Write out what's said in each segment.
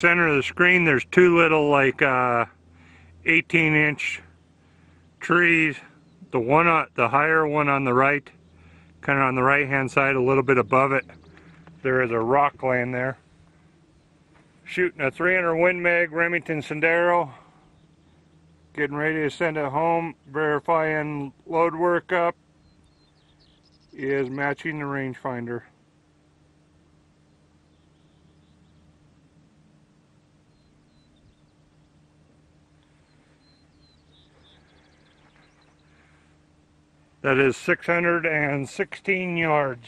Center of the screen, there's two little like 18-inch trees. The higher one on the right, kind of on the right hand side, a little bit above it, there is a rock laying there. Shooting a 300 Win Mag Remington Sendero. Getting ready to send it home. Verifying load workup is matching the rangefinder. That is 616 yards.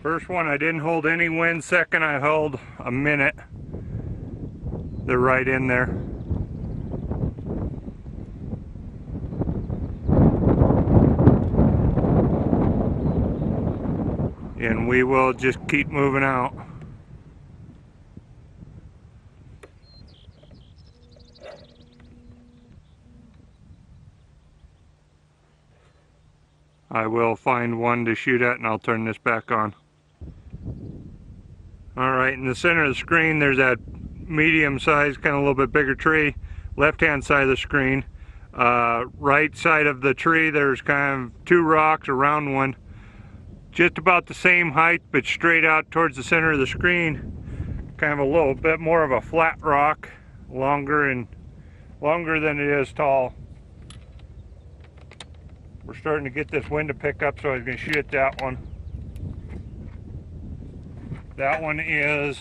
First one I didn't hold any wind, second I held a minute. They're right in there. And we will just keep moving out. I will find one to shoot at and I'll turn this back on. Alright, in the center of the screen there's that medium sized, kind of a little bit bigger tree. Left hand side of the screen. Right side of the tree there's kind of two rocks, a round one. Just about the same height but straight out towards the center of the screen. Kind of a little bit more of a flat rock. Longer than it is tall. We're starting to get this wind to pick up, so I was going to shoot at that one. That one is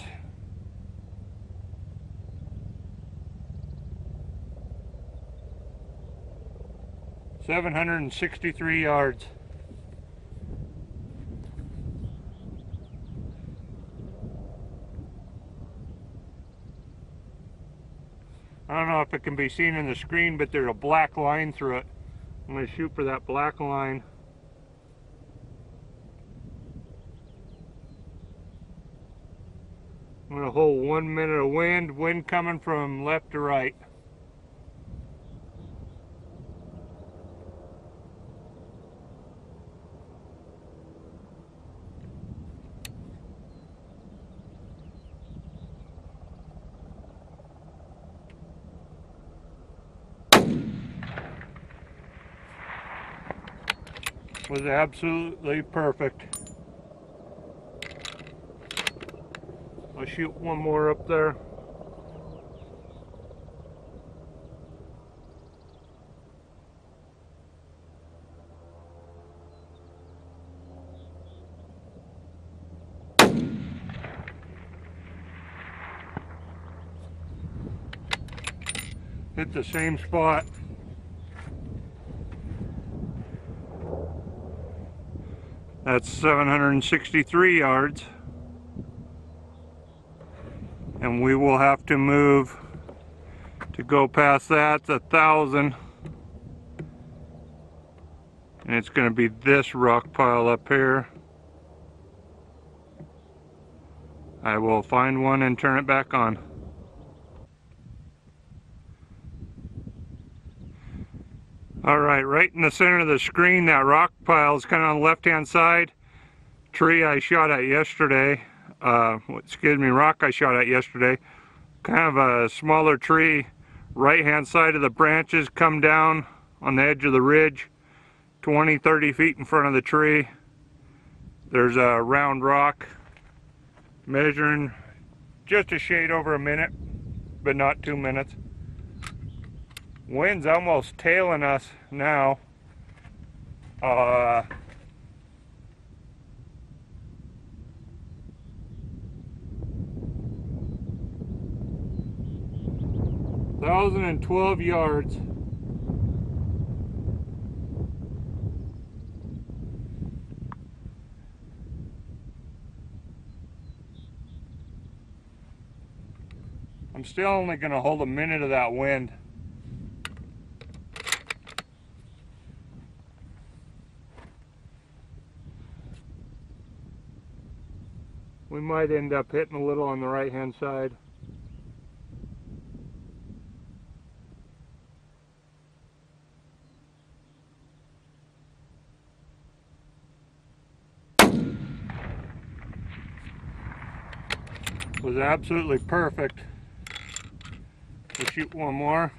$763 yards. I don't know if it can be seen in the screen, but there's a black line through it. I'm going to shoot for that black line. I'm going to hold 1 minute of wind coming from left to right. Was absolutely perfect. I'll shoot one more up there. Hit the same spot. That's 763 yards. And we will have to move to go past that. It's 1,000. And it's going to be this rock pile up here. I will find one and turn it back on. Alright, right in the center of the screen, that rock pile is kind of on the left hand side. Tree I shot at yesterday, rock I shot at yesterday. Kind of a smaller tree. Right hand side of the branches come down on the edge of the ridge, 20-30 feet in front of the tree. There's a round rock measuring just a shade over a minute, but not 2 minutes. Wind's almost tailing us now. 1,012 yards. I'm still only going to hold a minute of that wind. We might end up hitting a little on the right hand side. Was absolutely perfect. We'll shoot one more.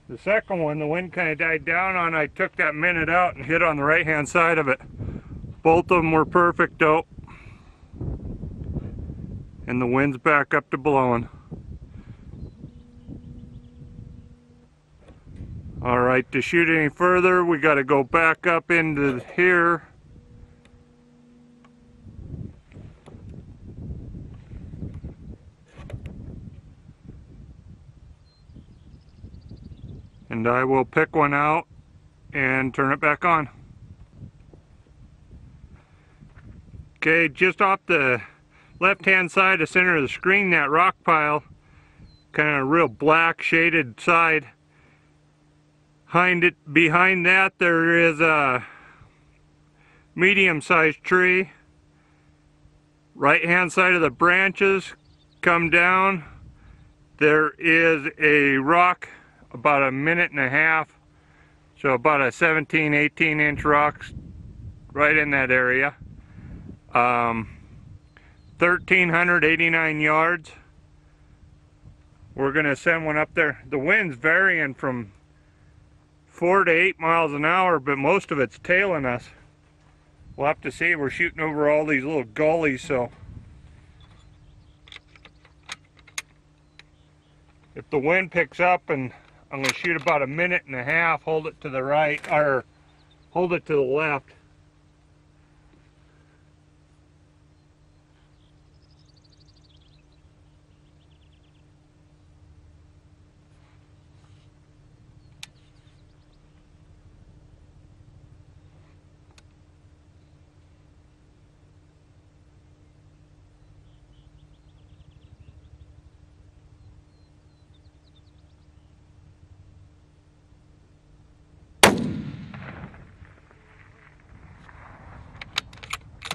The second one, the wind kind of died down on. I took that minute out and hit on the right hand side of it. Both of them were perfect though. And the wind's back up to blowing. Alright, to shoot any further, we got to go back up into here. And I will pick one out and turn it back on. Okay, just off the left hand side, the center of the screen, that rock pile, kind of real black shaded side. Behind that there is a medium-sized tree. Right hand side of the branches come down. There is a rock about a minute and a half, so about a 17-18 inch rock right in that area. 1,389 yards. We're gonna send one up there. The wind's varying from 4 to 8 miles an hour, but most of it's tailing us. We'll have to see. We're shooting over all these little gullies, so if the wind picks up, and I'm going to shoot about a minute and a half, hold it to the right, or hold it to the left.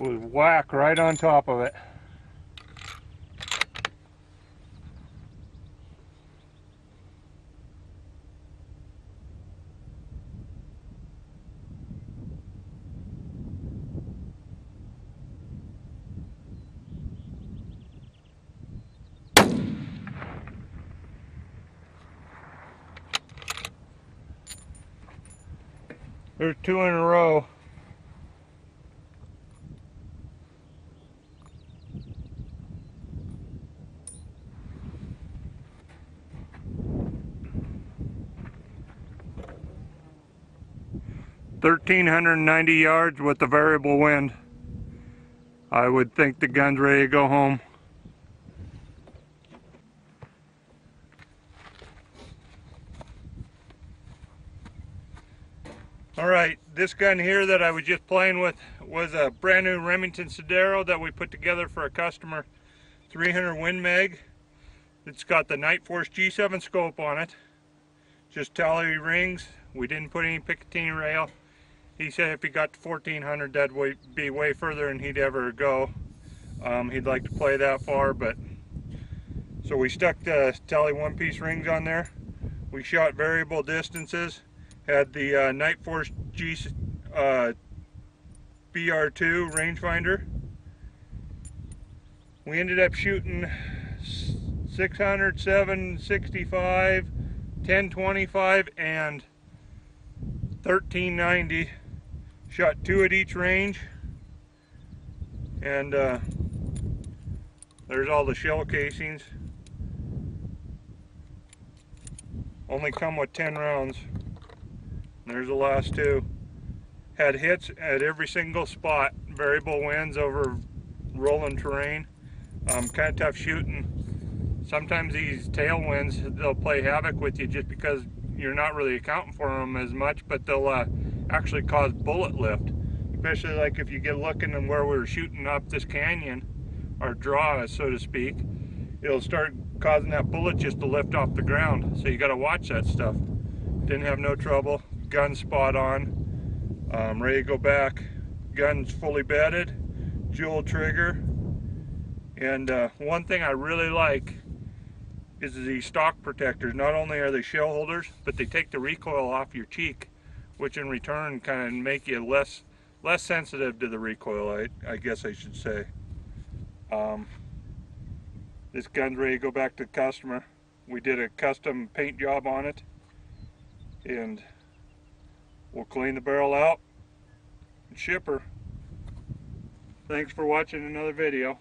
Was whack right on top of it. There's two in a row. $1,390 yards with the variable wind. I would think the gun's ready to go home. Alright, this gun here that I was just playing with was a brand new Remington Sodero that we put together for a customer. 300 Win Mag. It's got the Night Force G7 scope on it. Just tally rings. We didn't put any Picatinny rail. He said if he got to 1400, that'd be way further than he'd ever go. He'd like to play that far, but so we stuck the tally one-piece rings on there. We shot variable distances. Had the Night Force BR2 Rangefinder. We ended up shooting 600, 765, 1025, and 1390. Shot 2 at each range, and there's all the shell casings. Only come with 10 rounds. There's the last 2. Had hits at every single spot. Variable winds over rolling terrain. Kind of tough shooting. Sometimes these tailwinds, they'll play havoc with you just because you're not really accounting for them as much, but they'll actually cause bullet lift. Especially like if you get looking at where we were shooting up this canyon, or draw, so to speak, it'll start causing that bullet just to lift off the ground. So you got to watch that stuff. Didn't have no trouble. Gun spot on. Ready to go back. Gun's fully bedded. Jewel trigger. And one thing I really like is the stock protectors. Not only are they shell holders, but they take the recoil off your cheek, which in return kind of make you less sensitive to the recoil, I guess I should say. This gun's ready to go back to the customer. We did a custom paint job on it, and we'll clean the barrel out and ship her. Thanks for watching another video.